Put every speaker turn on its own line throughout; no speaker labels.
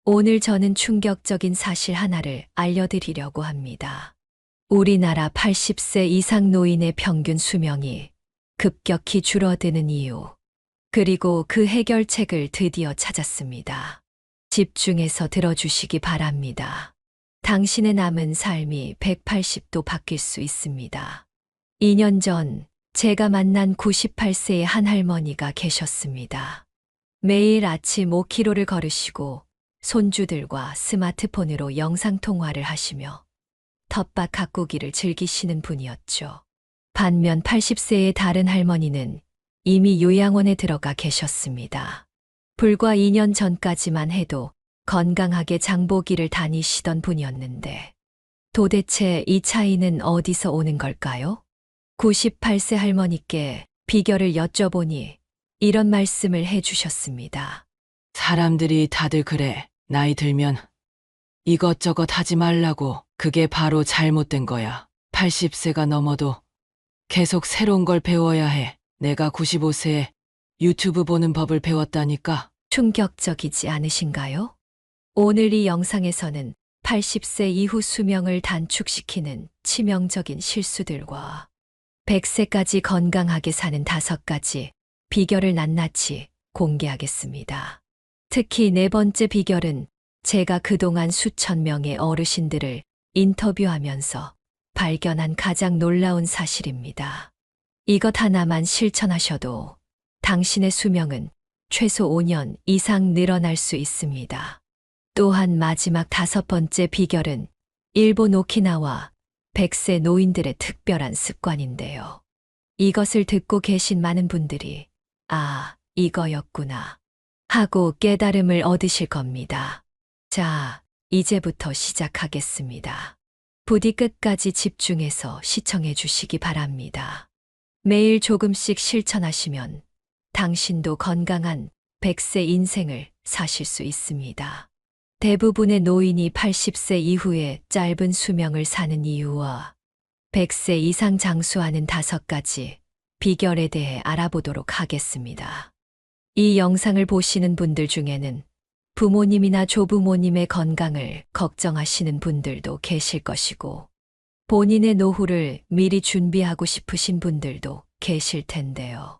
오늘 저는 충격적인 사실 하나를 알려드리려고 합니다. 우리나라 80세 이상 노인의 평균 수명이 급격히 줄어드는 이유, 그리고 그 해결책을 드디어 찾았습니다. 집중해서 들어주시기 바랍니다. 당신의 남은 삶이 180도 바뀔 수 있습니다. 2년 전 제가 만난 98세의 한 할머니가 계셨습니다. 매일 아침 5km를 걸으시고 손주들과 스마트폰으로 영상통화를 하시며 텃밭 가꾸기를 즐기시는 분이었죠. 반면 80세의 다른 할머니는 이미 요양원에 들어가 계셨습니다. 불과 2년 전까지만 해도 건강하게 장보기를 다니시던 분이었는데 도대체 이 차이는 어디서 오는 걸까요? 98세 할머니께 비결을 여쭤보니 이런 말씀을 해주셨습니다.
사람들이 다들 그래. 나이 들면 이것저것 하지 말라고. 그게 바로 잘못된 거야. 80세가 넘어도 계속 새로운 걸 배워야 해. 내가 95세에 유튜브 보는 법을 배웠다니까.
충격적이지 않으신가요? 오늘 이 영상에서는 80세 이후 수명을 단축시키는 치명적인 실수들과 100세까지 건강하게 사는 5가지 비결을 낱낱이 공개하겠습니다. 특히 네 번째 비결은 제가 그동안 수천 명의 어르신들을 인터뷰하면서 발견한 가장 놀라운 사실입니다. 이것 하나만 실천하셔도 당신의 수명은 최소 5년 이상 늘어날 수 있습니다. 또한 마지막 5번째 비결은 일본 오키나와 100세 노인들의 특별한 습관인데요. 이것을 듣고 계신 많은 분들이 이거였구나 하고 깨달음을 얻으실 겁니다. 자, 이제부터 시작하겠습니다. 부디 끝까지 집중해서 시청해 주시기 바랍니다. 매일 조금씩 실천하시면 당신도 건강한 100세 인생을 사실 수 있습니다. 대부분의 노인이 80세 이후에 짧은 수명을 사는 이유와 100세 이상 장수하는 5가지 비결에 대해 알아보도록 하겠습니다. 이 영상을 보시는 분들 중에는 부모님이나 조부모님의 건강을 걱정하시는 분들도 계실 것이고, 본인의 노후를 미리 준비하고 싶으신 분들도 계실 텐데요.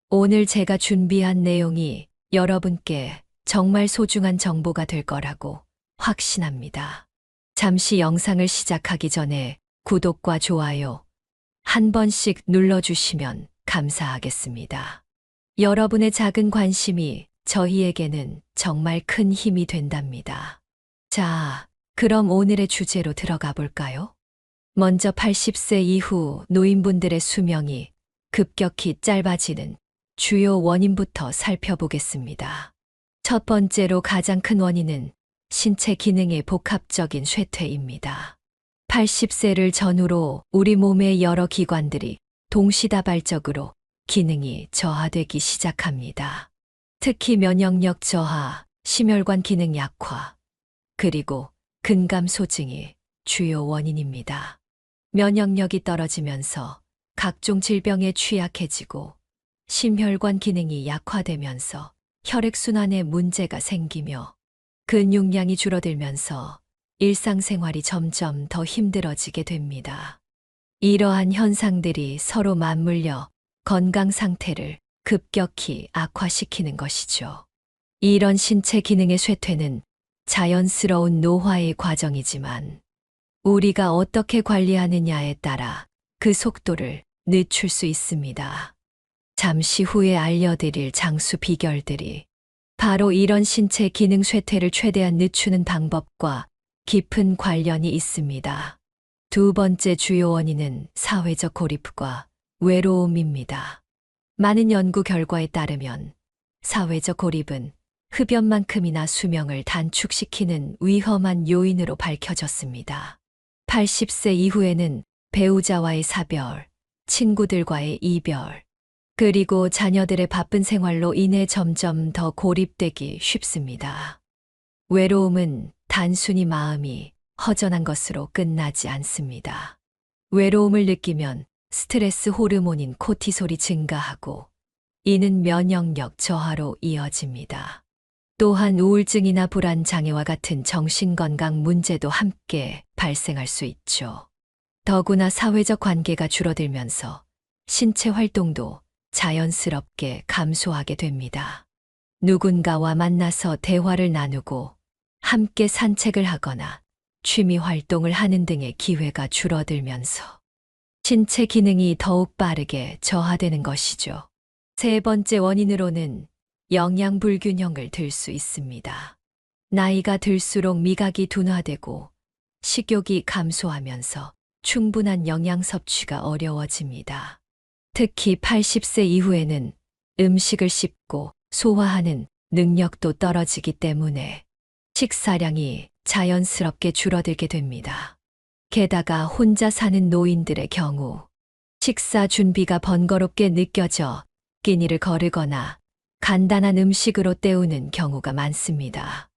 오늘 제가 준비한 내용이 여러분께 정말 소중한 정보가 될 거라고 확신합니다. 잠시 영상을 시작하기 전에 구독과 좋아요 한 번씩 눌러주시면 감사하겠습니다. 여러분의 작은 관심이 저희에게는 정말 큰 힘이 된답니다. 자, 그럼 오늘의 주제로 들어가 볼까요? 먼저 80세 이후 노인분들의 수명이 급격히 짧아지는 주요 원인부터 살펴보겠습니다. 첫 번째로 가장 큰 원인은 신체 기능의 복합적인 쇠퇴입니다. 80세를 전후로 우리 몸의 여러 기관들이 동시다발적으로 기능이 저하되기 시작합니다. 특히 면역력 저하, 심혈관 기능 약화, 그리고 근감 소증이 주요 원인입니다. 면역력이 떨어지면서 각종 질병에 취약해지고 심혈관 기능이 약화되면서 혈액순환에 문제가 생기며 근육량이 줄어들면서 일상생활이 점점 더 힘들어지게 됩니다. 이러한 현상들이 서로 맞물려 건강 상태를 급격히 악화시키는 것이죠. 이런 신체 기능의 쇠퇴는 자연스러운 노화의 과정이지만 우리가 어떻게 관리하느냐에 따라 그 속도를 늦출 수 있습니다. 잠시 후에 알려드릴 장수 비결들이 바로 이런 신체 기능 쇠퇴를 최대한 늦추는 방법과 깊은 관련이 있습니다. 두 번째 주요 원인은 사회적 고립과 외로움입니다. 많은 연구 결과에 따르면 사회적 고립은 흡연만큼이나 수명을 단축시키는 위험한 요인으로 밝혀졌습니다. 80세 이후에는 배우자와의 사별, 친구들과의 이별, 그리고 자녀들의 바쁜 생활로 인해 점점 더 고립되기 쉽습니다. 외로움은 단순히 마음이 허전한 것으로 끝나지 않습니다. 외로움을 느끼면 스트레스 호르몬인 코티솔이 증가하고 이는 면역력 저하로 이어집니다. 또한 우울증이나 불안 장애와 같은 정신건강 문제도 함께 발생할 수 있죠. 더구나 사회적 관계가 줄어들면서 신체 활동도 자연스럽게 감소하게 됩니다. 누군가와 만나서 대화를 나누고 함께 산책을 하거나 취미 활동을 하는 등의 기회가 줄어들면서 신체 기능이 더욱 빠르게 저하되는 것이죠. 세 번째 원인으로는 영양 불균형을 들 수 있습니다. 나이가 들수록 미각이 둔화되고 식욕이 감소하면서 충분한 영양 섭취가 어려워집니다. 특히 80세 이후에는 음식을 씹고 소화하는 능력도 떨어지기 때문에 식사량이 자연스럽게 줄어들게 됩니다. 게다가 혼자 사는 노인들의 경우 식사 준비가 번거롭게 느껴져 끼니를 거르거나 간단한 음식으로 때우는 경우가 많습니다.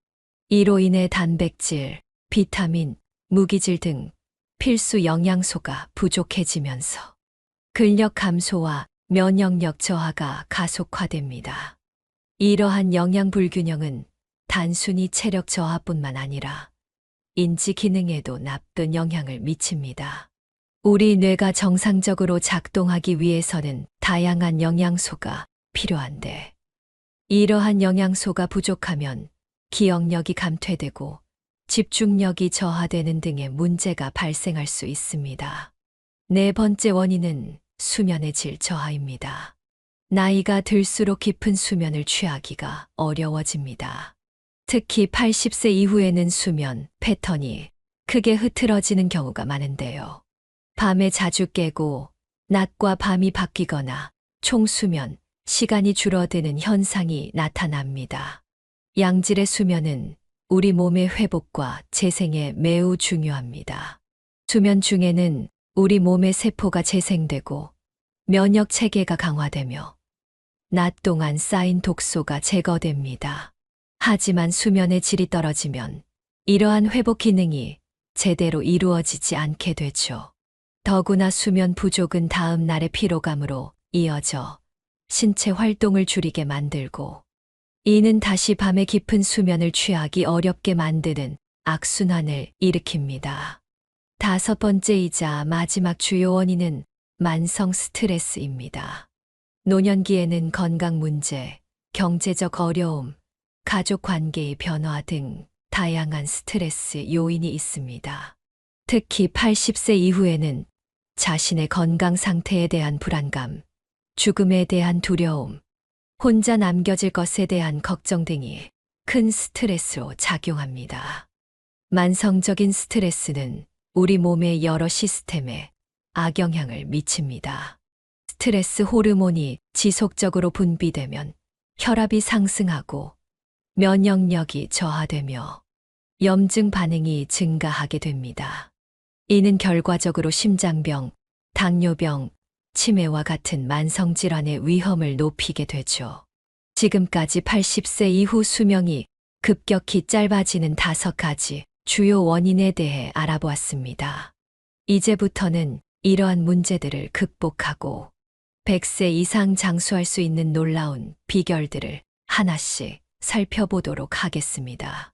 이로 인해 단백질, 비타민, 무기질 등 필수 영양소가 부족해지면서 근력 감소와 면역력 저하가 가속화됩니다. 이러한 영양 불균형은 단순히 체력 저하뿐만 아니라 인지 기능에도 나쁜 영향을 미칩니다. 우리 뇌가 정상적으로 작동하기 위해서는 다양한 영양소가 필요한데, 이러한 영양소가 부족하면 기억력이 감퇴되고 집중력이 저하되는 등의 문제가 발생할 수 있습니다. 네 번째 원인은 수면의 질 저하입니다. 나이가 들수록 깊은 수면을 취하기가 어려워집니다. 특히 80세 이후에는 수면 패턴이 크게 흐트러지는 경우가 많은데요. 밤에 자주 깨고 낮과 밤이 바뀌거나 총수면 시간이 줄어드는 현상이 나타납니다. 양질의 수면은 우리 몸의 회복과 재생에 매우 중요합니다. 수면 중에는 우리 몸의 세포가 재생되고 면역 체계가 강화되며 낮 동안 쌓인 독소가 제거됩니다. 하지만 수면의 질이 떨어지면 이러한 회복 기능이 제대로 이루어지지 않게 되죠. 더구나 수면 부족은 다음 날의 피로감으로 이어져 신체 활동을 줄이게 만들고, 이는 다시 밤에 깊은 수면을 취하기 어렵게 만드는 악순환을 일으킵니다. 다섯 번째이자 마지막 주요 원인은 만성 스트레스입니다. 노년기에는 건강 문제, 경제적 어려움, 가족 관계의 변화 등 다양한 스트레스 요인이 있습니다. 특히 80세 이후에는 자신의 건강 상태에 대한 불안감, 죽음에 대한 두려움, 혼자 남겨질 것에 대한 걱정 등이 큰 스트레스로 작용합니다. 만성적인 스트레스는 우리 몸의 여러 시스템에 악영향을 미칩니다. 스트레스 호르몬이 지속적으로 분비되면 혈압이 상승하고 면역력이 저하되며 염증 반응이 증가하게 됩니다. 이는 결과적으로 심장병, 당뇨병, 치매와 같은 만성질환의 위험을 높이게 되죠. 지금까지 80세 이후 수명이 급격히 짧아지는 5가지 주요 원인에 대해 알아보았습니다. 이제부터는 이러한 문제들을 극복하고 100세 이상 장수할 수 있는 놀라운 비결들을 하나씩 살펴보도록 하겠습니다.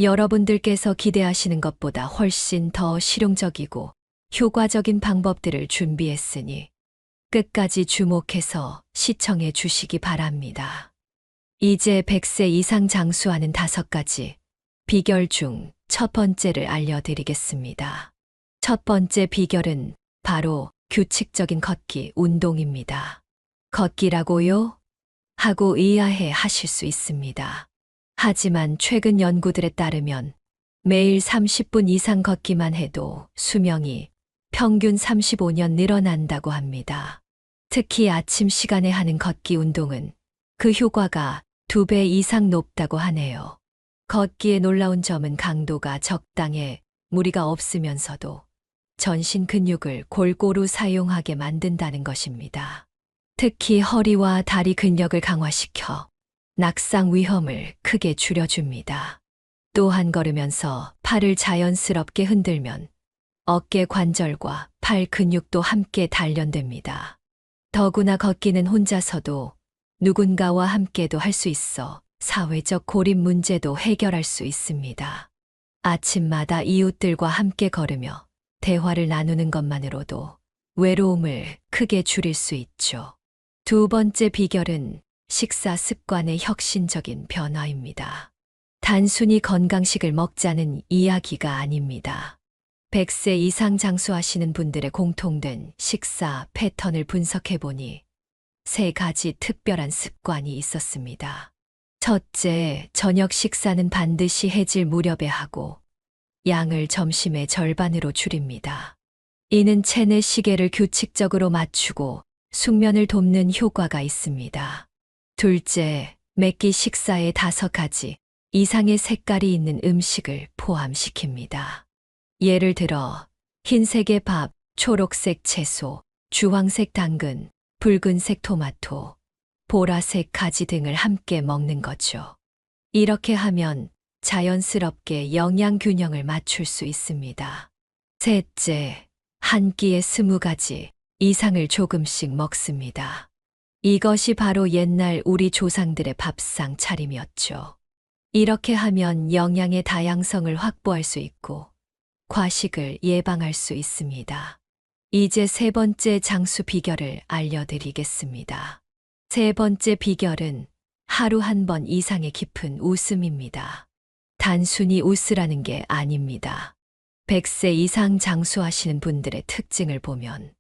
여러분들께서 기대하시는 것보다 훨씬 더 실용적이고 효과적인 방법들을 준비했으니 끝까지 주목해서 시청해 주시기 바랍니다. 이제 100세 이상 장수하는 5가지 비결 중 첫 번째를 알려드리겠습니다. 첫 번째 비결은 바로 규칙적인 걷기 운동입니다. 걷기라고요? 하고 의아해 하실 수 있습니다. 하지만 최근 연구들에 따르면 매일 30분 이상 걷기만 해도 수명이 평균 35년 늘어난다고 합니다. 특히 아침 시간에 하는 걷기 운동은 그 효과가 2배 이상 높다고 하네요. 걷기의 놀라운 점은 강도가 적당해 무리가 없으면서도 전신 근육을 골고루 사용하게 만든다는 것입니다. 특히 허리와 다리 근력을 강화시켜 낙상 위험을 크게 줄여줍니다. 또한 걸으면서 팔을 자연스럽게 흔들면 어깨 관절과 팔 근육도 함께 단련됩니다. 더구나 걷기는 혼자서도 누군가와 함께도 할 수 있어 사회적 고립 문제도 해결할 수 있습니다. 아침마다 이웃들과 함께 걸으며 대화를 나누는 것만으로도 외로움을 크게 줄일 수 있죠. 두 번째 비결은 식사 습관의 혁신적인 변화입니다. 단순히 건강식을 먹자는 이야기가 아닙니다. 100세 이상 장수하시는 분들의 공통된 식사 패턴을 분석해보니 세 가지 특별한 습관이 있었습니다. 첫째, 저녁 식사는 반드시 해질 무렵에 하고 양을 점심의 절반으로 줄입니다. 이는 체내 시계를 규칙적으로 맞추고 숙면을 돕는 효과가 있습니다. 둘째, 매끼 식사에 5가지 이상의 색깔이 있는 음식을 포함시킵니다. 예를 들어 흰색의 밥, 초록색 채소, 주황색 당근, 붉은색 토마토, 보라색 가지 등을 함께 먹는 거죠. 이렇게 하면 자연스럽게 영양 균형을 맞출 수 있습니다. 셋째, 한 끼에 20가지 이상을 조금씩 먹습니다. 이것이 바로 옛날 우리 조상들의 밥상 차림이었죠. 이렇게 하면 영양의 다양성을 확보할 수 있고 과식을 예방할 수 있습니다. 이제 세 번째 장수 비결을 알려드리겠습니다. 세 번째 비결은 하루 한 번 이상의 깊은 웃음입니다. 단순히 웃으라는 게 아닙니다. 100세 이상 장수하시는 분들의 특징을 보면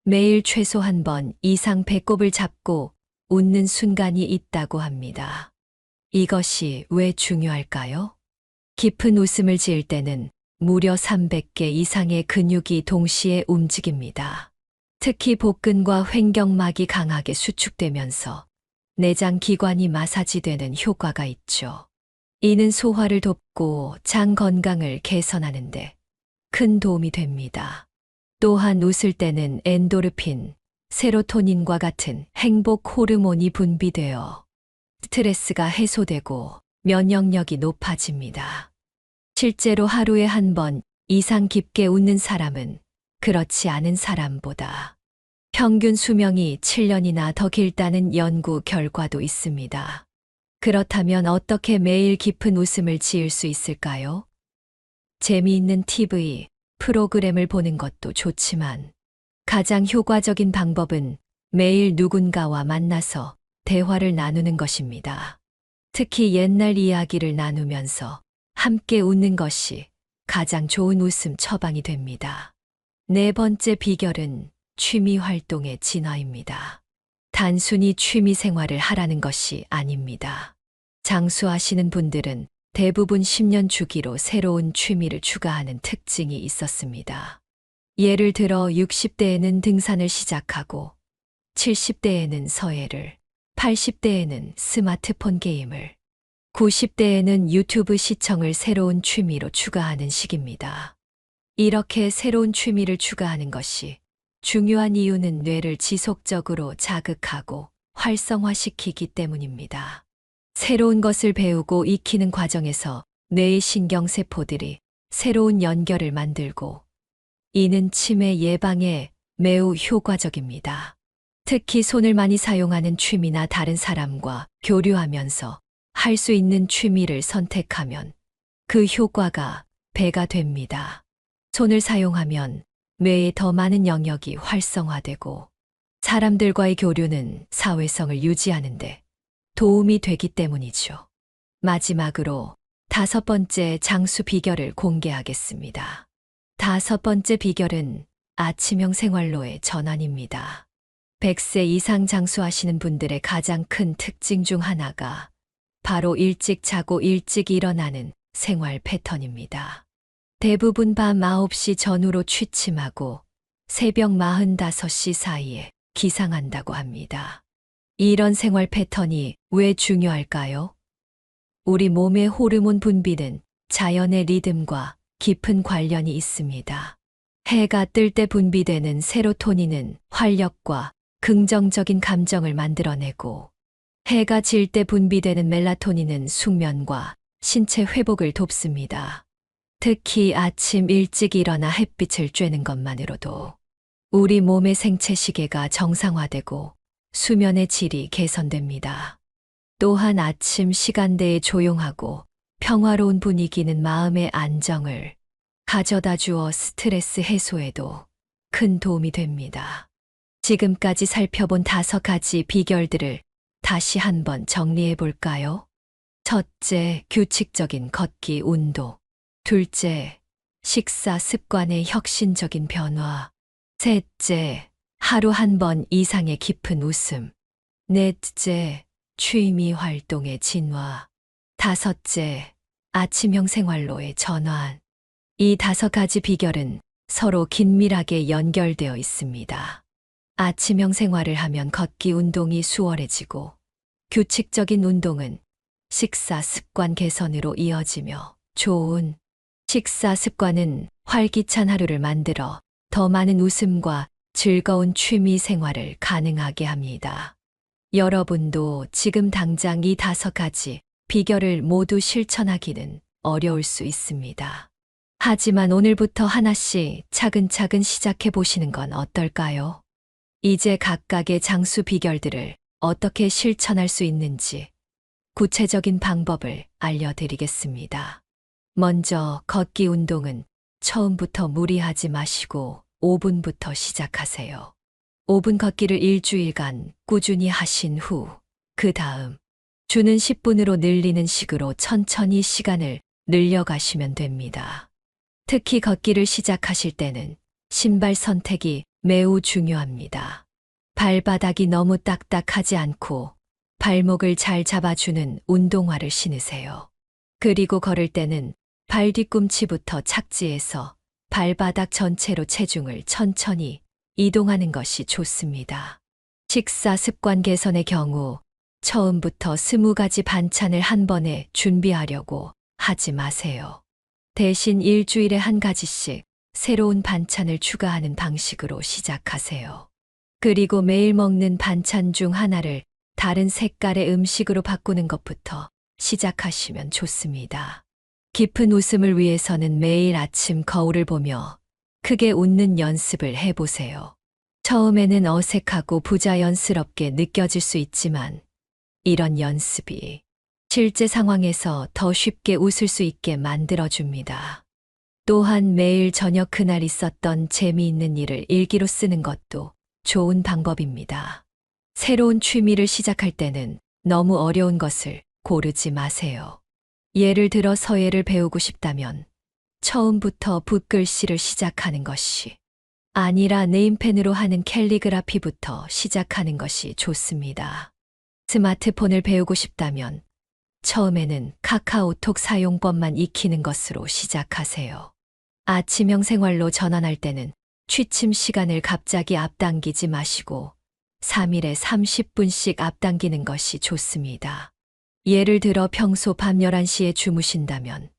매일 최소 한 번 이상 배꼽을 잡고 웃는 순간이 있다고 합니다. 이것이 왜 중요할까요? 깊은 웃음을 지을 때는 무려 300개 이상의 근육이 동시에 움직입니다. 특히 복근과 횡격막이 강하게 수축되면서 내장 기관이 마사지되는 효과가 있죠. 이는 소화를 돕고 장 건강을 개선하는데 큰 도움이 됩니다. 또한 웃을 때는 엔도르핀, 세로토닌과 같은 행복 호르몬이 분비되어 스트레스가 해소되고 면역력이 높아집니다. 실제로 하루에 한 번 이상 깊게 웃는 사람은 그렇지 않은 사람보다 평균 수명이 7년이나 더 길다는 연구 결과도 있습니다. 그렇다면 어떻게 매일 깊은 웃음을 지을 수 있을까요? 재미있는 TV, 프로그램을 보는 것도 좋지만 가장 효과적인 방법은 매일 누군가와 만나서 대화를 나누는 것입니다. 특히 옛날 이야기를 나누면서 함께 웃는 것이 가장 좋은 웃음 처방이 됩니다. 네 번째 비결은 취미 활동의 진화입니다. 단순히 취미 생활을 하라는 것이 아닙니다. 장수하시는 분들은 대부분 10년 주기로 새로운 취미를 추가하는 특징이 있었습니다. 예를 들어 60대에는 등산을 시작하고 70대에는 서예를, 80대에는 스마트폰 게임을, 90대에는 유튜브 시청을 새로운 취미로 추가하는 시기입니다. 이렇게 새로운 취미를 추가하는 것이 중요한 이유는 뇌를 지속적으로 자극하고 활성화시키기 때문입니다. 새로운 것을 배우고 익히는 과정에서 뇌의 신경세포들이 새로운 연결을 만들고 이는 치매 예방에 매우 효과적입니다. 특히 손을 많이 사용하는 취미나 다른 사람과 교류하면서 할 수 있는 취미를 선택하면 그 효과가 배가 됩니다. 손을 사용하면 뇌의 더 많은 영역이 활성화되고 사람들과의 교류는 사회성을 유지하는데 도움이 되기 때문이죠. 마지막으로 5번째 장수 비결을 공개하겠습니다. 5번째 비결은 아침형 생활로의 전환입니다. 100세 이상 장수하시는 분들의 가장 큰 특징 중 하나가 바로 일찍 자고 일찍 일어나는 생활 패턴입니다. 대부분 밤 9시 전후로 취침하고 새벽 45시 사이에 기상한다고 합니다. 이런 생활 패턴이 왜 중요할까요? 우리 몸의 호르몬 분비는 자연의 리듬과 깊은 관련이 있습니다. 해가 뜰 때 분비되는 세로토닌은 활력과 긍정적인 감정을 만들어내고 해가 질 때 분비되는 멜라토닌은 숙면과 신체 회복을 돕습니다. 특히 아침 일찍 일어나 햇빛을 쬐는 것만으로도 우리 몸의 생체 시계가 정상화되고 수면의 질이 개선됩니다. 또한 아침 시간대의 조용하고 평화로운 분위기는 마음의 안정을 가져다 주어 스트레스 해소에도 큰 도움이 됩니다. 지금까지 살펴본 5가지 비결들을 다시 한번 정리해 볼까요? 첫째, 규칙적인 걷기 운동. 둘째, 식사 습관의 혁신적인 변화. 셋째, 하루 한 번 이상의 깊은 웃음. 넷째, 취미 활동의 진화. 다섯째, 아침형 생활로의 전환. 이 5가지 비결은 서로 긴밀하게 연결되어 있습니다. 아침형 생활을 하면 걷기 운동이 수월해지고, 규칙적인 운동은 식사 습관 개선으로 이어지며, 좋은 식사 습관은 활기찬 하루를 만들어 더 많은 웃음과 즐거운 취미 생활을 가능하게 합니다. 여러분도 지금 당장 이 5가지 비결을 모두 실천하기는 어려울 수 있습니다. 하지만 오늘부터 하나씩 차근차근 시작해 보시는 건 어떨까요? 이제 각각의 장수 비결들을 어떻게 실천할 수 있는지 구체적인 방법을 알려드리겠습니다. 먼저 걷기 운동은 처음부터 무리하지 마시고 5분부터 시작하세요. 5분 걷기를 일주일간 꾸준히 하신 후, 그 다음 주는 10분으로 늘리는 식으로 천천히 시간을 늘려가시면 됩니다. 특히 걷기를 시작하실 때는 신발 선택이 매우 중요합니다. 발바닥이 너무 딱딱하지 않고 발목을 잘 잡아주는 운동화를 신으세요. 그리고 걸을 때는 발 뒤꿈치부터 착지해서 발바닥 전체로 체중을 천천히 이동하는 것이 좋습니다. 식사 습관 개선의 경우 처음부터 20가지 반찬을 한 번에 준비하려고 하지 마세요. 대신 일주일에 한 가지씩 새로운 반찬을 추가하는 방식으로 시작하세요. 그리고 매일 먹는 반찬 중 하나를 다른 색깔의 음식으로 바꾸는 것부터 시작하시면 좋습니다. 깊은 웃음을 위해서는 매일 아침 거울을 보며 크게 웃는 연습을 해보세요. 처음에는 어색하고 부자연스럽게 느껴질 수 있지만 이런 연습이 실제 상황에서 더 쉽게 웃을 수 있게 만들어줍니다. 또한 매일 저녁 그날 있었던 재미있는 일을 일기로 쓰는 것도 좋은 방법입니다. 새로운 취미를 시작할 때는 너무 어려운 것을 고르지 마세요. 예를 들어 서예를 배우고 싶다면 처음부터 붓글씨를 시작하는 것이 아니라 네임펜으로 하는 캘리그라피부터 시작하는 것이 좋습니다. 스마트폰을 배우고 싶다면 처음에는 카카오톡 사용법만 익히는 것으로 시작하세요. 아침형 생활로 전환할 때는 취침 시간을 갑자기 앞당기지 마시고 3일에 30분씩 앞당기는 것이 좋습니다. 예를 들어 평소 밤 11시에 주무신다면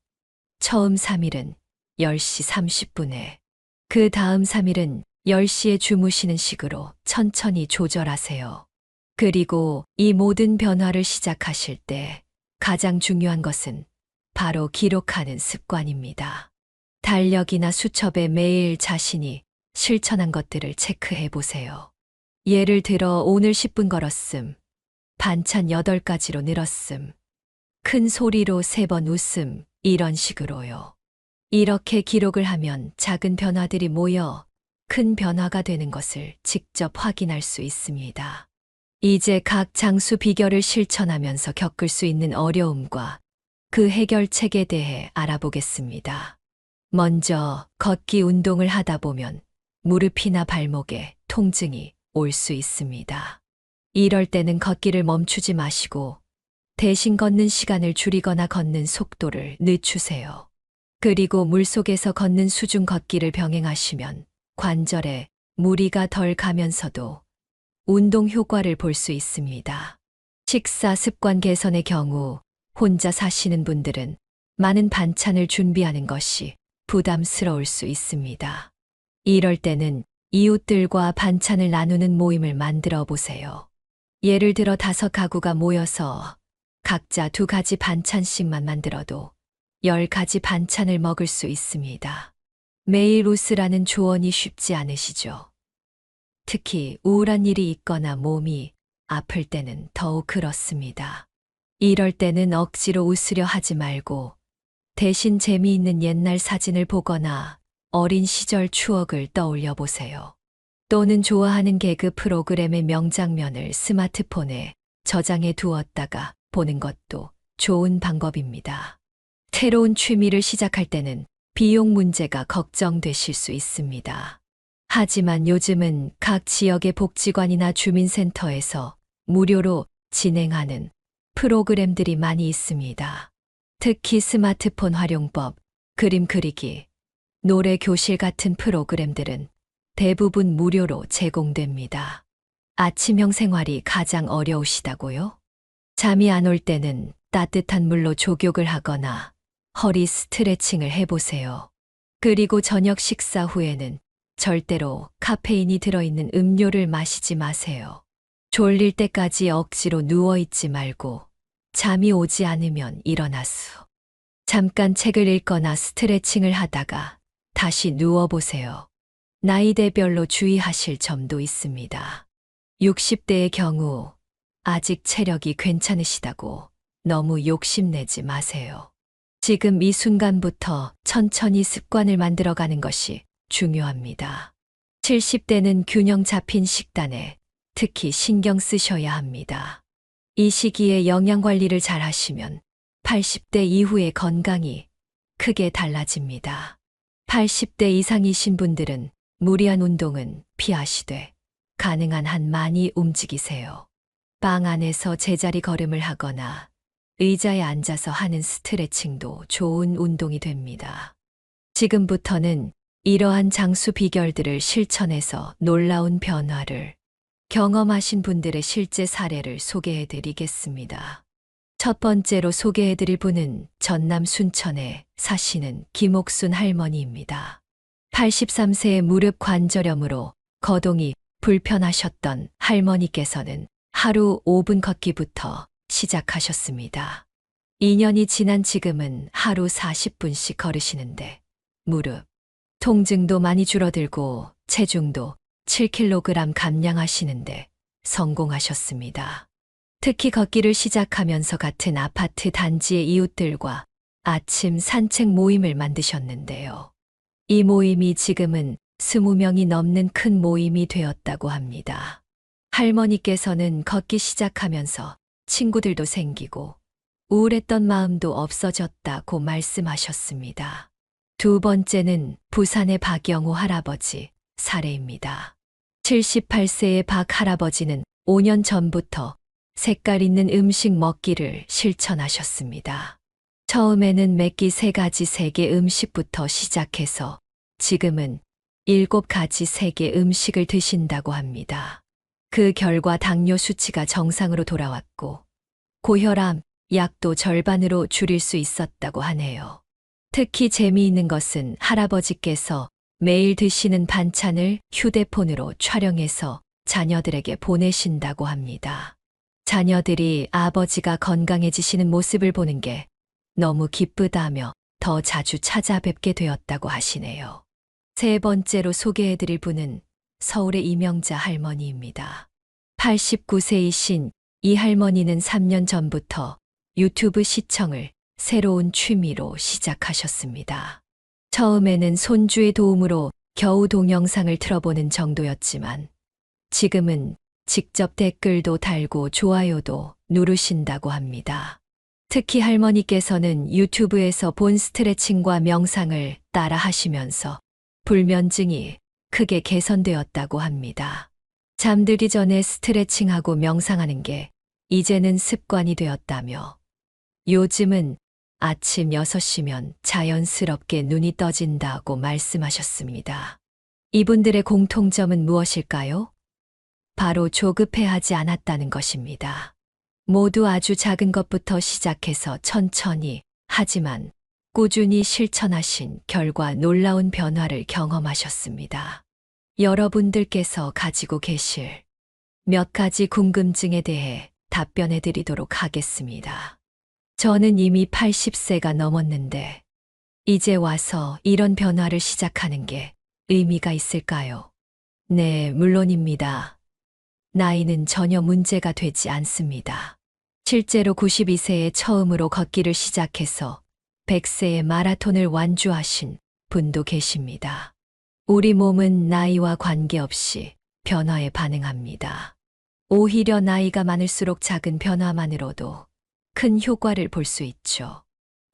처음 3일은 10시 30분에, 그 다음 3일은 10시에 주무시는 식으로 천천히 조절하세요. 그리고 이 모든 변화를 시작하실 때 가장 중요한 것은 바로 기록하는 습관입니다. 달력이나 수첩에 매일 자신이 실천한 것들을 체크해 보세요. 예를 들어 오늘 10분 걸었음, 반찬 8가지로 늘었음, 큰 소리로 3번 웃음, 이런 식으로요. 이렇게 기록을 하면 작은 변화들이 모여 큰 변화가 되는 것을 직접 확인할 수 있습니다. 이제 각 장수 비결을 실천하면서 겪을 수 있는 어려움과 그 해결책에 대해 알아보겠습니다. 먼저 걷기 운동을 하다 보면 무릎이나 발목에 통증이 올 수 있습니다. 이럴 때는 걷기를 멈추지 마시고 대신 걷는 시간을 줄이거나 걷는 속도를 늦추세요. 그리고 물속에서 걷는 수중 걷기를 병행하시면 관절에 무리가 덜 가면서도 운동 효과를 볼 수 있습니다. 식사 습관 개선의 경우 혼자 사시는 분들은 많은 반찬을 준비하는 것이 부담스러울 수 있습니다. 이럴 때는 이웃들과 반찬을 나누는 모임을 만들어 보세요. 예를 들어 5가구가 모여서 각자 2가지 반찬씩만 만들어도 10가지 반찬을 먹을 수 있습니다. 매일 웃으라는 조언이 쉽지 않으시죠? 특히 우울한 일이 있거나 몸이 아플 때는 더욱 그렇습니다. 이럴 때는 억지로 웃으려 하지 말고 대신 재미있는 옛날 사진을 보거나 어린 시절 추억을 떠올려 보세요. 또는 좋아하는 개그 프로그램의 명장면을 스마트폰에 저장해 두었다가 보는 것도 좋은 방법입니다. 새로운 취미를 시작할 때는 비용 문제가 걱정되실 수 있습니다. 하지만 요즘은 각 지역의 복지관이나 주민센터에서 무료로 진행하는 프로그램들이 많이 있습니다. 특히 스마트폰 활용법, 그림 그리기, 노래 교실 같은 프로그램들은 대부분 무료로 제공됩니다. 아침형 생활이 가장 어려우시다고요? 잠이 안 올 때는 따뜻한 물로 족욕을 하거나 허리 스트레칭을 해보세요. 그리고 저녁 식사 후에는 절대로 카페인이 들어있는 음료를 마시지 마세요. 졸릴 때까지 억지로 누워있지 말고 잠이 오지 않으면 일어나서 잠깐 책을 읽거나 스트레칭을 하다가 다시 누워보세요. 나이대별로 주의하실 점도 있습니다. 60대의 경우 아직 체력이 괜찮으시다고 너무 욕심내지 마세요. 지금 이 순간부터 천천히 습관을 만들어가는 것이 중요합니다. 70대는 균형 잡힌 식단에 특히 신경 쓰셔야 합니다. 이 시기에 영양 관리를 잘 하시면 80대 이후의 건강이 크게 달라집니다. 80대 이상이신 분들은 무리한 운동은 피하시되 가능한 한 많이 움직이세요. 방 안에서 제자리 걸음을 하거나 의자에 앉아서 하는 스트레칭도 좋은 운동이 됩니다. 지금부터는 이러한 장수 비결들을 실천해서 놀라운 변화를 경험하신 분들의 실제 사례를 소개해 드리겠습니다. 첫 번째로 소개해 드릴 분은 전남 순천에 사시는 김옥순 할머니입니다. 83세의 무릎 관절염으로 거동이 불편하셨던 할머니께서는 하루 5분 걷기부터 시작하셨습니다. 2년이 지난 지금은 하루 40분씩 걸으시는데 무릎 통증도 많이 줄어들고 체중도 7kg 감량하시는데 성공하셨습니다. 특히 걷기를 시작하면서 같은 아파트 단지의 이웃들과 아침 산책 모임을 만드셨는데요. 이 모임이 지금은 20명이 넘는 큰 모임이 되었다고 합니다. 할머니께서는 걷기 시작하면서 친구들도 생기고 우울했던 마음도 없어졌다고 말씀하셨습니다. 두 번째는 부산의 박영호 할아버지 사례입니다. 78세의 박 할아버지는 5년 전부터 색깔 있는 음식 먹기를 실천하셨습니다. 처음에는 매끼 3가지 3개 음식부터 시작해서 지금은 7가지 3개 음식을 드신다고 합니다. 그 결과 당뇨 수치가 정상으로 돌아왔고 고혈압 약도 절반으로 줄일 수 있었다고 하네요. 특히 재미있는 것은 할아버지께서 매일 드시는 반찬을 휴대폰으로 촬영해서 자녀들에게 보내신다고 합니다. 자녀들이 아버지가 건강해지시는 모습을 보는 게 너무 기쁘다며 더 자주 찾아뵙게 되었다고 하시네요. 세 번째로 소개해드릴 분은 서울의 이명자 할머니입니다. 89세이신 이 할머니는 3년 전부터 유튜브 시청을 새로운 취미로 시작하셨습니다. 처음에는 손주의 도움으로 겨우 동영상을 틀어보는 정도였지만 지금은 직접 댓글도 달고 좋아요도 누르신다고 합니다. 특히 할머니께서는 유튜브에서 본 스트레칭과 명상을 따라 하시면서 불면증이 크게 개선되었다고 합니다. 잠들기 전에 스트레칭하고 명상하는 게 이제는 습관이 되었다며 요즘은 아침 6시면 자연스럽게 눈이 떠진다고 말씀하셨습니다. 이분들의 공통점은 무엇일까요? 바로 조급해하지 않았다는 것입니다. 모두 아주 작은 것부터 시작해서 천천히 하지만 꾸준히 실천하신 결과 놀라운 변화를 경험하셨습니다. 여러분들께서 가지고 계실 몇 가지 궁금증에 대해 답변해 드리도록 하겠습니다. 저는 이미 80세가 넘었는데 이제 와서 이런 변화를 시작하는 게 의미가 있을까요? 네, 물론입니다. 나이는 전혀 문제가 되지 않습니다. 실제로 92세에 처음으로 걷기를 시작해서 100세의 마라톤을 완주하신 분도 계십니다. 우리 몸은 나이와 관계없이 변화에 반응합니다. 오히려 나이가 많을수록 작은 변화만으로도 큰 효과를 볼 수 있죠.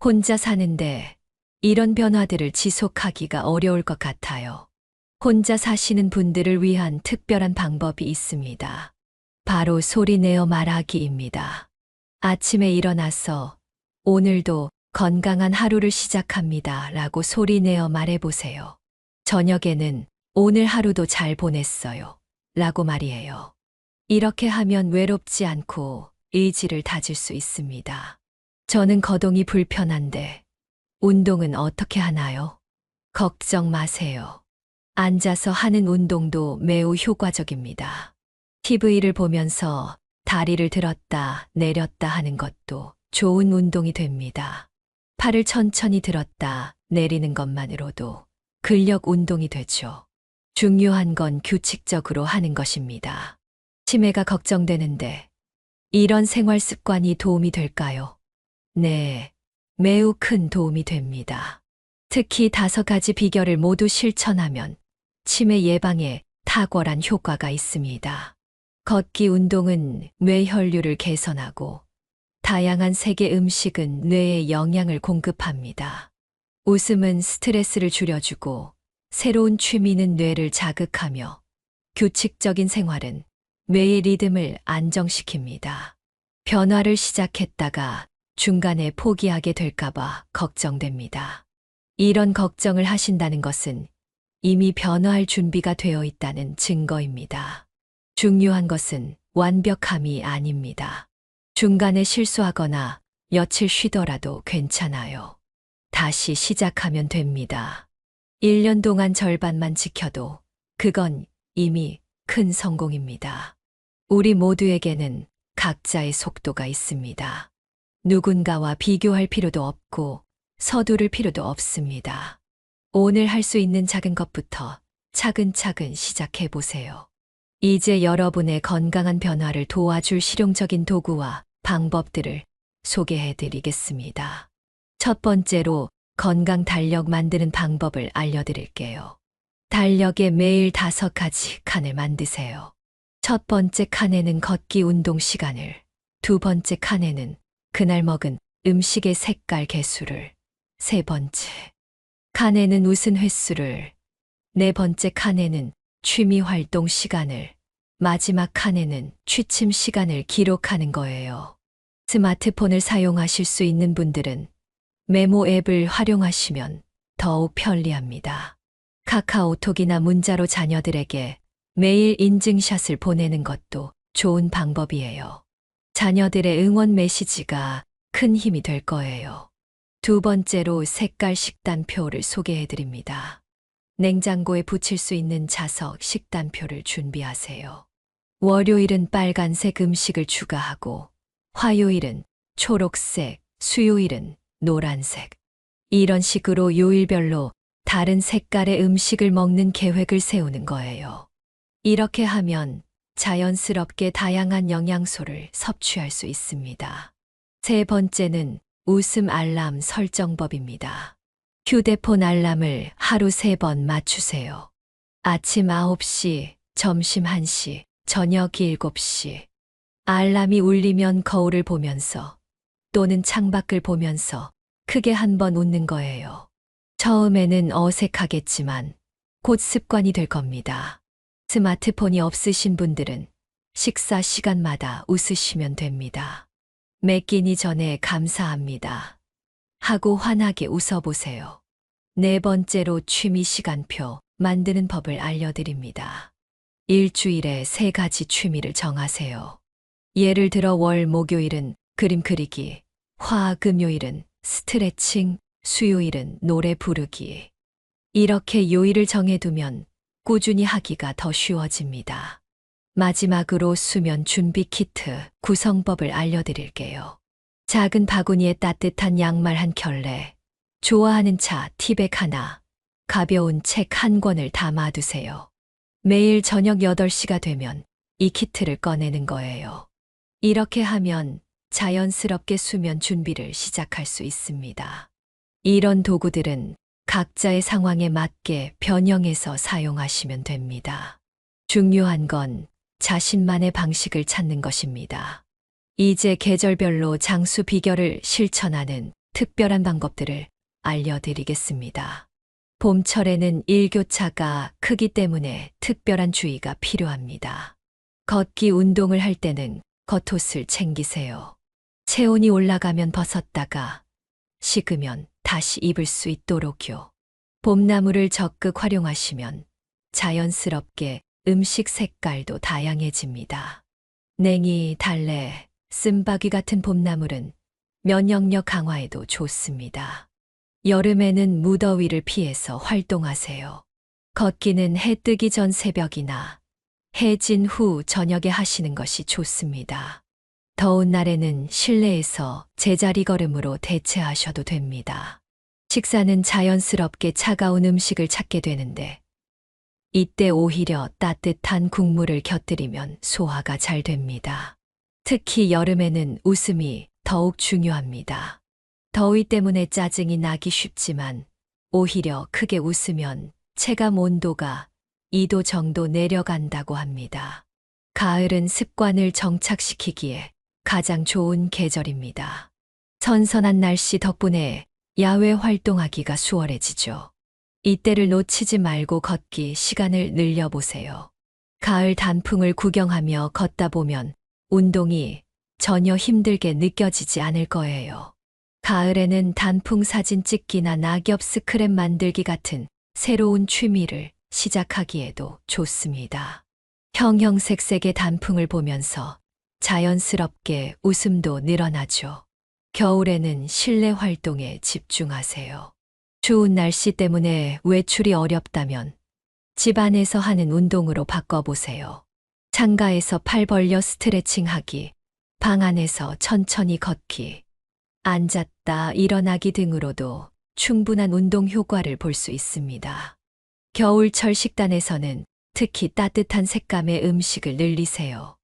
혼자 사는데 이런 변화들을 지속하기가 어려울 것 같아요. 혼자 사시는 분들을 위한 특별한 방법이 있습니다. 바로 소리내어 말하기입니다. 아침에 일어나서 오늘도 건강한 하루를 시작합니다 라고 소리내어 말해보세요. 저녁에는 오늘 하루도 잘 보냈어요 라고 말이에요. 이렇게 하면 외롭지 않고 의지를 다질 수 있습니다. 저는 거동이 불편한데 운동은 어떻게 하나요? 걱정 마세요. 앉아서 하는 운동도 매우 효과적입니다. TV를 보면서 다리를 들었다 내렸다 하는 것도 좋은 운동이 됩니다. 팔을 천천히 들었다 내리는 것만으로도 근력 운동이 되죠. 중요한 건 규칙적으로 하는 것입니다. 치매가 걱정되는데 이런 생활 습관이 도움이 될까요? 네, 매우 큰 도움이 됩니다. 특히 5가지 비결을 모두 실천하면 치매 예방에 탁월한 효과가 있습니다. 걷기 운동은 뇌 혈류를 개선하고 다양한 색의 음식은 뇌에 영양을 공급합니다. 웃음은 스트레스를 줄여주고 새로운 취미는 뇌를 자극하며 규칙적인 생활은 뇌의 리듬을 안정시킵니다. 변화를 시작했다가 중간에 포기하게 될까봐 걱정됩니다. 이런 걱정을 하신다는 것은 이미 변화할 준비가 되어 있다는 증거입니다. 중요한 것은 완벽함이 아닙니다. 중간에 실수하거나 며칠 쉬더라도 괜찮아요. 다시 시작하면 됩니다. 1년 동안 절반만 지켜도 그건 이미 큰 성공입니다. 우리 모두에게는 각자의 속도가 있습니다. 누군가와 비교할 필요도 없고 서두를 필요도 없습니다. 오늘 할 수 있는 작은 것부터 차근차근 시작해 보세요. 이제 여러분의 건강한 변화를 도와줄 실용적인 도구와 방법들을 소개해 드리겠습니다. 첫 번째로 건강 달력 만드는 방법을 알려드릴게요. 달력에 매일 5가지 칸을 만드세요. 첫 번째 칸에는 걷기 운동 시간을, 두 번째 칸에는 그날 먹은 음식의 색깔 개수를, 세 번째 칸에는 웃은 횟수를, 네 번째 칸에는 취미 활동 시간을, 마지막 칸에는 취침 시간을 기록하는 거예요. 스마트폰을 사용하실 수 있는 분들은 메모 앱을 활용하시면 더욱 편리합니다. 카카오톡이나 문자로 자녀들에게 매일 인증샷을 보내는 것도 좋은 방법이에요. 자녀들의 응원 메시지가 큰 힘이 될 거예요. 두 번째로 색깔 식단표를 소개해 드립니다. 냉장고에 붙일 수 있는 자석 식단표를 준비하세요. 월요일은 빨간색 음식을 추가하고, 화요일은 초록색, 수요일은 노란색. 이런 식으로 요일별로 다른 색깔의 음식을 먹는 계획을 세우는 거예요. 이렇게 하면 자연스럽게 다양한 영양소를 섭취할 수 있습니다. 세 번째는 웃음 알람 설정법입니다. 휴대폰 알람을 하루 3번 맞추세요. 아침 9시, 점심 1시, 저녁 7시. 알람이 울리면 거울을 보면서 또는 창밖을 보면서 크게 한번 웃는 거예요. 처음에는 어색하겠지만 곧 습관이 될 겁니다. 스마트폰이 없으신 분들은 식사 시간마다 웃으시면 됩니다. 매 끼니 전에 감사합니다 하고 환하게 웃어보세요. 네 번째로 취미 시간표 만드는 법을 알려드립니다. 일주일에 3가지 취미를 정하세요. 예를 들어 월 목요일은 그림 그리기, 화 금요일은 스트레칭, 수요일은 노래 부르기. 이렇게 요일을 정해두면 꾸준히 하기가 더 쉬워집니다. 마지막으로 수면 준비 키트 구성법을 알려드릴게요. 작은 바구니에 따뜻한 양말 1켤레, 좋아하는 차 티백 하나, 가벼운 책 1권을 담아두세요. 매일 저녁 8시가 되면 이 키트를 꺼내는 거예요. 이렇게 하면 자연스럽게 수면 준비를 시작할 수 있습니다. 이런 도구들은 각자의 상황에 맞게 변형해서 사용하시면 됩니다. 중요한 건 자신만의 방식을 찾는 것입니다. 이제 계절별로 장수 비결을 실천하는 특별한 방법들을 알려드리겠습니다. 봄철에는 일교차가 크기 때문에 특별한 주의가 필요합니다. 걷기 운동을 할 때는 겉옷을 챙기세요. 체온이 올라가면 벗었다가 식으면 다시 입을 수 있도록요. 봄나물을 적극 활용하시면 자연스럽게 음식 색깔도 다양해집니다. 냉이, 달래, 쓴바귀 같은 봄나물은 면역력 강화에도 좋습니다. 여름에는 무더위를 피해서 활동하세요. 걷기는 해 뜨기 전 새벽이나 해진 후 저녁에 하시는 것이 좋습니다. 더운 날에는 실내에서 제자리 걸음으로 대체하셔도 됩니다. 식사는 자연스럽게 차가운 음식을 찾게 되는데 이때 오히려 따뜻한 국물을 곁들이면 소화가 잘 됩니다. 특히 여름에는 웃음이 더욱 중요합니다. 더위 때문에 짜증이 나기 쉽지만 오히려 크게 웃으면 체감 온도가 2도 정도 내려간다고 합니다. 가을은 습관을 정착시키기에 가장 좋은 계절입니다. 선선한 날씨 덕분에 야외 활동하기가 수월해지죠. 이때를 놓치지 말고 걷기 시간을 늘려보세요. 가을 단풍을 구경하며 걷다 보면 운동이 전혀 힘들게 느껴지지 않을 거예요. 가을에는 단풍 사진 찍기나 낙엽 스크랩 만들기 같은 새로운 취미를 시작하기에도 좋습니다. 형형색색의 단풍을 보면서 자연스럽게 웃음도 늘어나죠. 겨울에는 실내 활동에 집중하세요. 추운 날씨 때문에 외출이 어렵다면 집 안에서 하는 운동으로 바꿔보세요. 창가에서 팔 벌려 스트레칭 하기, 방 안에서 천천히 걷기, 앉았다 일어나기 등으로도 충분한 운동 효과를 볼 수 있습니다. 겨울철 식단에서는 특히 따뜻한 색감의 음식을 늘리세요.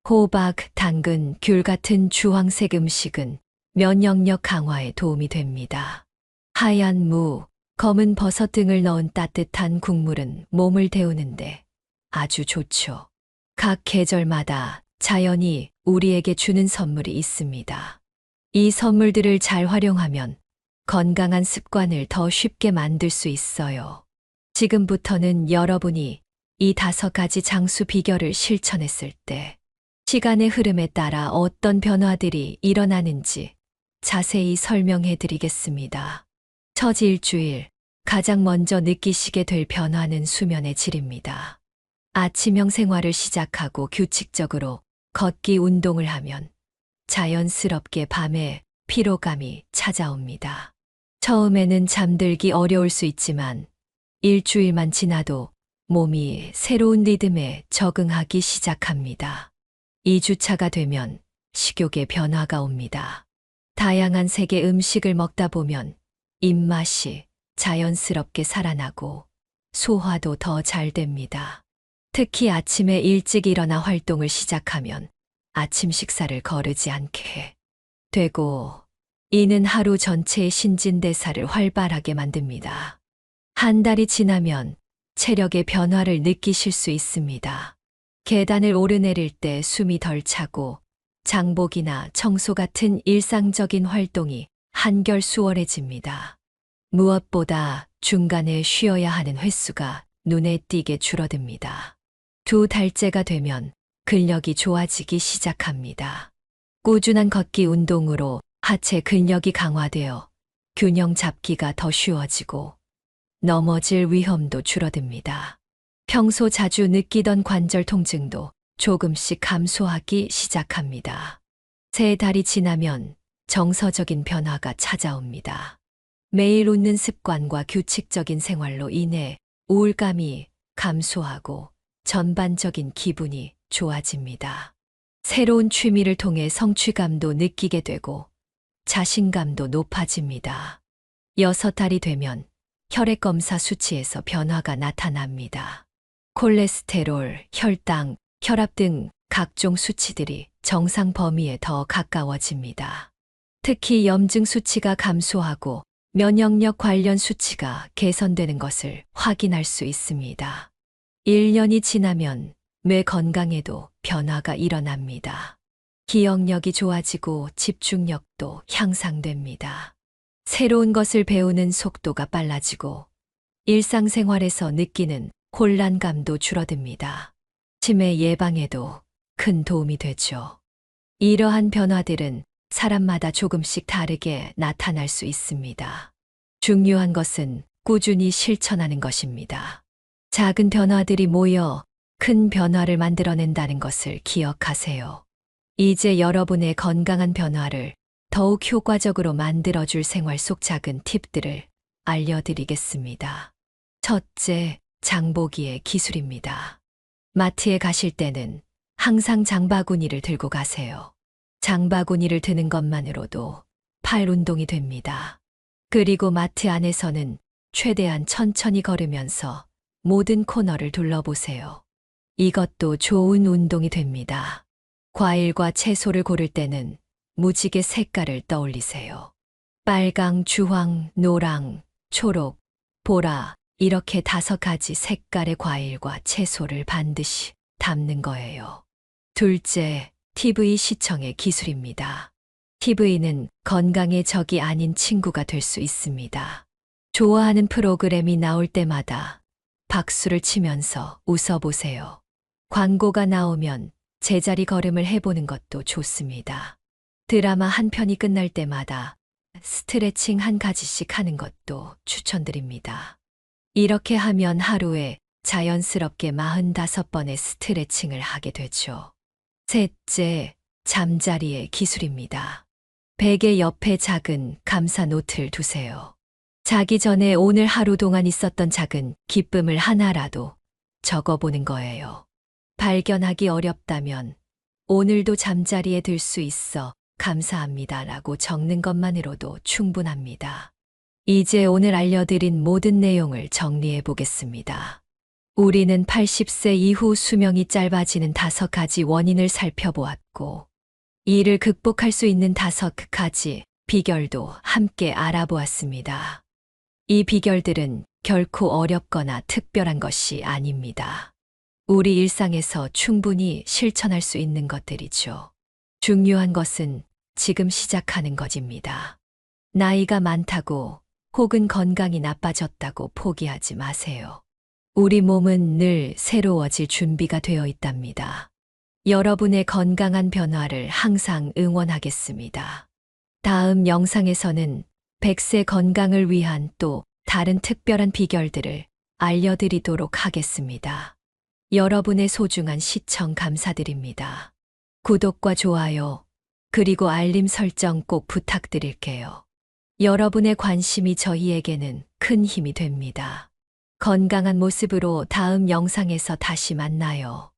호박, 당근, 귤 같은 주황색 음식은 면역력 강화에 도움이 됩니다. 하얀 무, 검은 버섯 등을 넣은 따뜻한 국물은 몸을 데우는데 아주 좋죠. 각 계절마다 자연이 우리에게 주는 선물이 있습니다. 이 선물들을 잘 활용하면 건강한 습관을 더 쉽게 만들 수 있어요. 지금부터는 여러분이 이 5가지 장수 비결을 실천했을 때 시간의 흐름에 따라 어떤 변화들이 일어나는지 자세히 설명해 드리겠습니다. 첫 일주일, 가장 먼저 느끼시게 될 변화는 수면의 질입니다. 아침형 생활을 시작하고 규칙적으로 걷기 운동을 하면 자연스럽게 밤에 피로감이 찾아옵니다. 처음에는 잠들기 어려울 수 있지만 일주일만 지나도 몸이 새로운 리듬에 적응하기 시작합니다. 2주차가 되면 식욕의 변화가 옵니다. 다양한 색의 음식을 먹다 보면 입맛이 자연스럽게 살아나고 소화도 더 잘 됩니다. 특히 아침에 일찍 일어나 활동을 시작하면 아침 식사를 거르지 않게 되고 이는 하루 전체의 신진대사를 활발하게 만듭니다. 한 달이 지나면 체력의 변화를 느끼실 수 있습니다. 계단을 오르내릴 때 숨이 덜 차고 장보기나 청소 같은 일상적인 활동이 한결 수월해집니다. 무엇보다 중간에 쉬어야 하는 횟수가 눈에 띄게 줄어듭니다. 2달째가 되면 근력이 좋아지기 시작합니다. 꾸준한 걷기 운동으로 하체 근력이 강화되어 균형 잡기가 더 쉬워지고 넘어질 위험도 줄어듭니다. 평소 자주 느끼던 관절 통증도 조금씩 감소하기 시작합니다. 3달이 지나면 정서적인 변화가 찾아옵니다. 매일 웃는 습관과 규칙적인 생활로 인해 우울감이 감소하고 전반적인 기분이 좋아집니다. 새로운 취미를 통해 성취감도 느끼게 되고 자신감도 높아집니다. 6달이 되면 혈액검사 수치에서 변화가 나타납니다. 콜레스테롤, 혈당, 혈압 등 각종 수치들이 정상 범위에 더 가까워집니다. 특히 염증 수치가 감소하고 면역력 관련 수치가 개선되는 것을 확인할 수 있습니다. 1년이 지나면 뇌 건강에도 변화가 일어납니다. 기억력이 좋아지고 집중력도 향상됩니다. 새로운 것을 배우는 속도가 빨라지고 일상생활에서 느끼는 혼란감도 줄어듭니다. 치매 예방에도 큰 도움이 되죠. 이러한 변화들은 사람마다 조금씩 다르게 나타날 수 있습니다. 중요한 것은 꾸준히 실천하는 것입니다. 작은 변화들이 모여 큰 변화를 만들어낸다는 것을 기억하세요. 이제 여러분의 건강한 변화를 더욱 효과적으로 만들어줄 생활 속 작은 팁들을 알려드리겠습니다. 첫째, 장보기의 기술입니다. 마트에 가실 때는 항상 장바구니를 들고 가세요. 장바구니를 드는 것만으로도 팔 운동이 됩니다. 그리고 마트 안에서는 최대한 천천히 걸으면서 모든 코너를 둘러보세요. 이것도 좋은 운동이 됩니다. 과일과 채소를 고를 때는 무지개 색깔을 떠올리세요. 빨강, 주황, 노랑, 초록, 보라 이렇게 5가지 색깔의 과일과 채소를 반드시 담는 거예요. 둘째, TV 시청의 기술입니다. TV는 건강의 적이 아닌 친구가 될 수 있습니다. 좋아하는 프로그램이 나올 때마다 박수를 치면서 웃어보세요. 광고가 나오면 제자리 걸음을 해보는 것도 좋습니다. 드라마 한 편이 끝날 때마다 스트레칭 한 가지씩 하는 것도 추천드립니다. 이렇게 하면 하루에 자연스럽게 45번의 스트레칭을 하게 되죠. 셋째, 잠자리의 기술입니다. 베개 옆에 작은 감사 노트를 두세요. 자기 전에 오늘 하루 동안 있었던 작은 기쁨을 하나라도 적어보는 거예요. 발견하기 어렵다면 오늘도 잠자리에 들 수 있어 감사합니다라고 적는 것만으로도 충분합니다. 이제 오늘 알려드린 모든 내용을 정리해 보겠습니다. 우리는 80세 이후 수명이 짧아지는 5가지 원인을 살펴보았고, 이를 극복할 수 있는 5가지 비결도 함께 알아보았습니다. 이 비결들은 결코 어렵거나 특별한 것이 아닙니다. 우리 일상에서 충분히 실천할 수 있는 것들이죠. 중요한 것은 지금 시작하는 것입니다. 나이가 많다고 혹은 건강이 나빠졌다고 포기하지 마세요. 우리 몸은 늘 새로워질 준비가 되어 있답니다. 여러분의 건강한 변화를 항상 응원하겠습니다. 다음 영상에서는 100세 건강을 위한 또 다른 특별한 비결들을 알려드리도록 하겠습니다. 여러분의 소중한 시청 감사드립니다. 구독과 좋아요, 그리고 알림 설정 꼭 부탁드릴게요. 여러분의 관심이 저희에게는 큰 힘이 됩니다. 건강한 모습으로 다음 영상에서 다시 만나요.